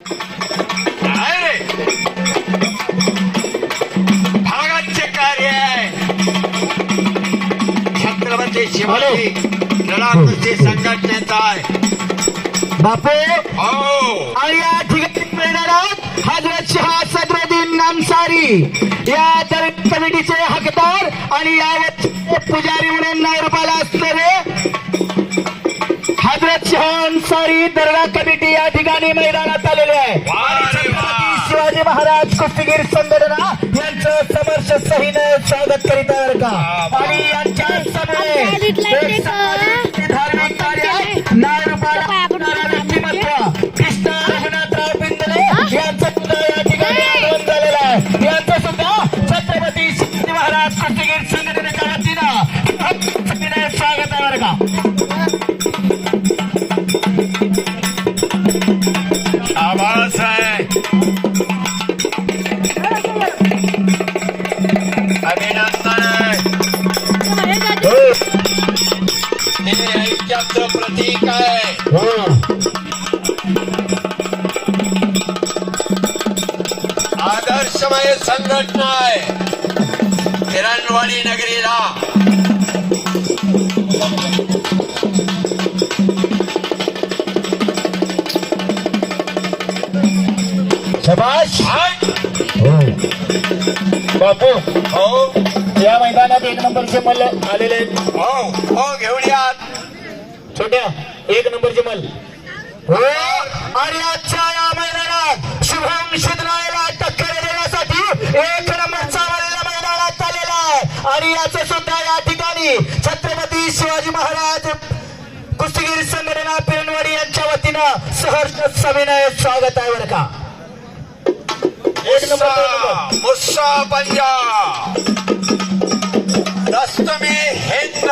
काय रे भागाचे कार्य आहे. छत्रपती शिवाजी लढाकुस्ती संघटनेचा आहे बापू. हो. आणि या ठिकाणी मिळणार आहोत हजरत शाह सदरुद्दीन अन्सारी या तर कमिटीचे हकदार आणि या पुजारी म्हणून नाव असणारे हजरत शाह अन्सारी दर्गा कमिटी या ठिकाणी मैदानात आलेले आहे. शिवाजी महाराज कुस्तीगीर संघटना यांचं समर्थ सहीनं स्वागत करीत आहे बरं का. आणि यांच्या समोर धार्मिक कार्य नावरूपाला व्यक्तिमत्व कृष्ण रघुनाथराव बिंदले यांचं सुद्धा या ठिकाणी आगमन झालेलं आहे. यांचं सुद्धा छत्रपती शिवाजी महाराज कुस्तीगीर संघटनेच्या वतीनं स्वागत आहे बरं का. बाळासाहेब अभिनंदन हे ऐक्याचं प्रतीक आहे. आदर्शमय संघटना आहे. किरणवाडी नगरीला शबाश. बापू. हो या मैदानात 1 नंबरचे मल्ल आलेले आहेत. हो हो घेऊन या. छोट्या 1 नंबरचे मल्ल. हो. आणि आजच्या या मैदानात शुभम शिदरायला टक्कर देण्यासाठी 1 नंबरचा मल्ल मैदानात आलेला आहे. आणि याचं सुद्धा या ठिकाणी छत्रपती शिवाजी महाराज कुस्तीगीर संघटना पिरणवाडी यांच्या वतीनं सहर्ष सविनय स्वागत आहे बरं का. मुस्सा पंजाब दस्तमी हिंद